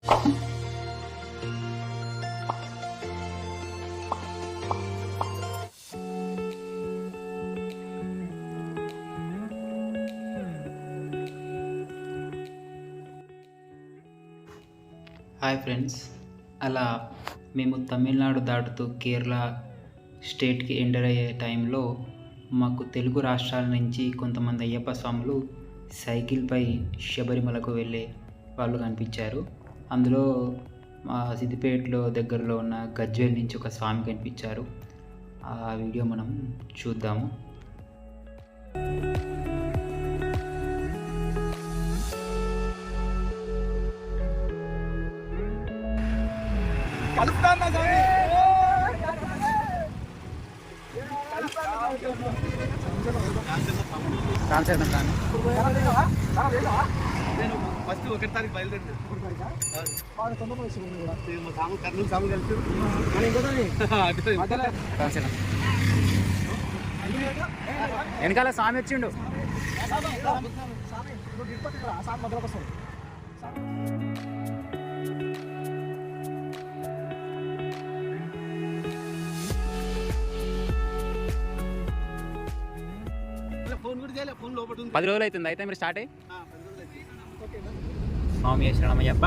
Hi friends, అలా మేము తమిళనాడు దాటుతూ కేరళ స్టేట్కి ఎంటర్ అయ్యే టైంలో మాకు తెలుగు రాష్ట్రాల నుంచి కొంతమంది అయ్యప్ప స్వాములు సైకిల్పై శబరిమలకు వెళ్ళే వాళ్ళు కనిపించారు. అందులో మా సిద్దిపేటలో దగ్గరలో ఉన్న గజ్వేల్ నుంచి ఒక స్వామి కనిపించారు. ఆ వీడియో మనం చూద్దాము. ఫస్ట్ 1 తారీఖు బయలుదేరింది. కర్నూలు సాము కలిసి వెనకాల స్వామి వచ్చిండు. ఫోన్ కూడా చేయలే, ఫోన్ లోపల 10 రోజులు అవుతుంది అయితే మీరు స్టార్ట్ అయ్యి. స్వామి శరణమయ్యప్ప.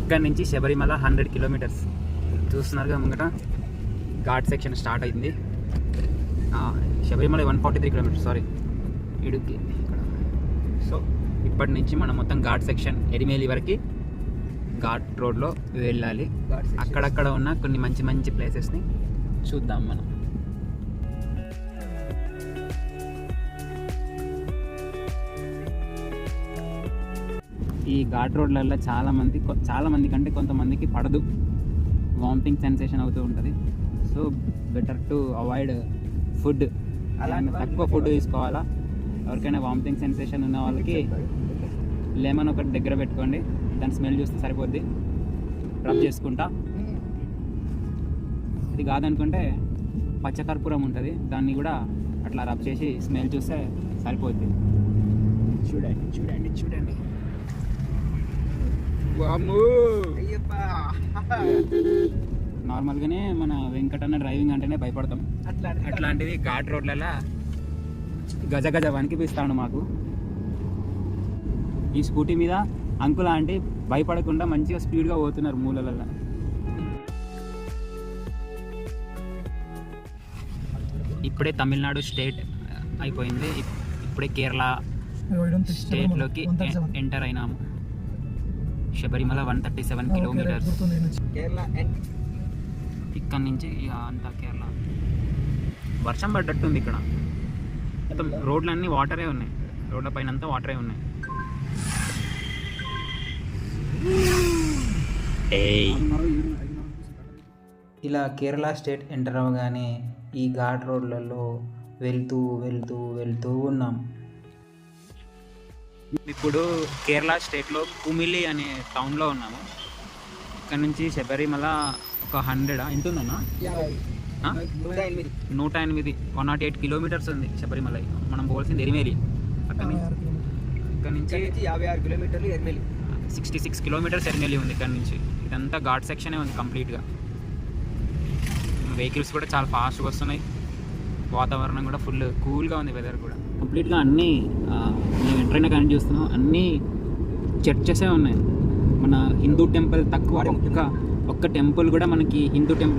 ఇక్కడ నుంచి శబరిమల 100 కిలోమీటర్స్ చూస్తున్నారుగా. ముంగట ఘాట్ సెక్షన్ స్టార్ట్ అయింది. శబరిమల 143 కిలోమీటర్స్, సారీ ఇడుక్కి ఇక్కడ. సో ఇప్పటి నుంచి మనం మొత్తం ఘాట్ సెక్షన్ ఎరిమేలి వరకు ఘాట్ రోడ్లో వెళ్ళాలి. అక్కడక్కడ ఉన్న కొన్ని మంచి మంచి ప్లేసెస్ని చూద్దాం మనం. ఈ ఘాట్ రోడ్లలో చాలామంది కంటే కొంతమందికి పడదు, వామిటింగ్ సెన్సేషన్ అవుతూ ఉంటుంది. So better to avoid food, తక్కువ ఫుడ్ తీసుకోవాలా. ఎవరికైనా వామిటింగ్ సెన్సేషన్ ఉన్న వాళ్ళకి లెమన్ ఒకటి దగ్గర పెట్టుకోండి, దాని స్మెల్ చూస్తే సరిపోద్ది, రబ్ చేసుకుంటా. ఇది కాదనుకుంటే పచ్చకర్పూరం ఉంటుంది, దాన్ని కూడా అట్లా రబ్ చేసి స్మెల్ చూస్తే సరిపోద్ది. చూడండి చూడండి చూడండి. నార్మల్గానే మన వెంకటన్న డ్రైవింగ్ అంటేనే భయపడతాం. అట్లాంటిది ఘాట్ రోడ్లలో గజ వణికిపిస్తాడు మాకు. ఈ స్కూటీ మీద అంకుల్ ఆంటీ భయపడకుండా మంచిగా స్పీడ్గా పోతున్నారు మూలలలో. ఇప్పుడే తమిళనాడు స్టేట్ అయిపోయింది, ఇప్పుడే కేరళ స్టేట్లోకి ఎంటర్ అయినాము. శబరిమల 137 కిలోమీటర్స్ ఇక్కడ నుంచి అంతా కేరళ. వర్షం పడ్డట్టుంది ఇక్కడ, మొత్తం రోడ్లన్నీ వాటరే ఉన్నాయి, రోడ్ల పైన అంతా వాటరే ఉన్నాయి. ఇలా కేరళ స్టేట్ ఎంటర్ అవ్వగానే ఈ ఘాట్ రోడ్లలో వెళ్తూ ఉన్నాం. ఇప్పుడు కేరళ స్టేట్లో కుమిలి అనే టౌన్లో ఉన్నాము. ఇక్కడ నుంచి శబరిమల ఒక 100 ఎంతుందన్నా 108 108 కిలోమీటర్స్ ఉంది శబరిమల. మనం పోవాల్సింది ఎరిమేలి. అక్కడ నుంచి 56 కిలోమీటర్లు ఎరిమేలి, 66 కిలోమీటర్స్ ఎరిమేలి ఉంది. ఇక్కడ నుంచి ఇదంతా ఘాట్ సెక్షనే ఉంది కంప్లీట్గా. వెహికల్స్ కూడా చాలా ఫాస్ట్గా వస్తున్నాయి, వాతావరణం కూడా ఫుల్ కూల్గా ఉంది, వెదర్ కూడా కంప్లీట్గా. అన్నీ మేము ఎంట్రైనా కానీ చూస్తున్నాం, అన్నీ చర్చెసే ఉన్నాయి. మన హిందూ టెంపుల్ తక్కువ, ఒక్క టెంపుల్ కూడా మనకి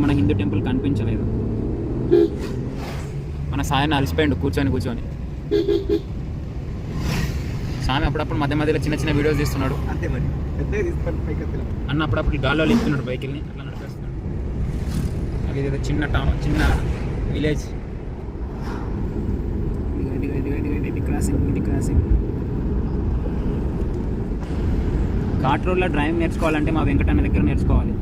మన హిందూ టెంపుల్ కనిపించలేదు. మన సాయం అలసిపోయిండు కూర్చొని. సామి అప్పుడప్పుడు మధ్య మధ్యలో చిన్న చిన్న వీడియోస్ తీస్తున్నాడు. అన్న అప్పుడప్పుడు గాల్లో లేపుతున్నాడు బైకిల్ని, అట్లా నడిపేస్తున్నాడు. అది ఏదో చిన్న టౌన్, చిన్న విలేజ్. క్రాసింగ్. ఘాట్ రోడ్లో డ్రైవింగ్ నేర్చుకోవాలంటే మా వెంకటన్న దగ్గర నేర్చుకోవాలి.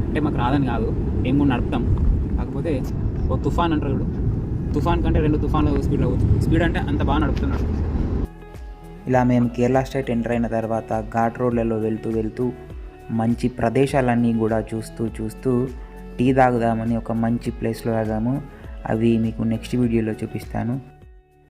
అంటే మాకు రాదని కాదు, మేము కూడా నడుపుతాం. కాకపోతే ఓ తుఫాన్ అంటారు చూడు, తుఫాన్ కంటే 2 తుఫాన్లు స్పీడ్లో పోతుంది. స్పీడ్ అంటే అంత బాగా నడుపుతున్నాడు. ఇలా మేము కేరళ స్టేట్ ఎంటర్ అయిన తర్వాత ఘాట్ రోడ్లలో వెళ్తూ మంచి ప్రదేశాలన్నీ కూడా చూస్తూ టీ తాగుదామని ఒక మంచి ప్లేస్లో ఆగాము. అవి మీకు నెక్స్ట్ వీడియోలో చూపిస్తాను.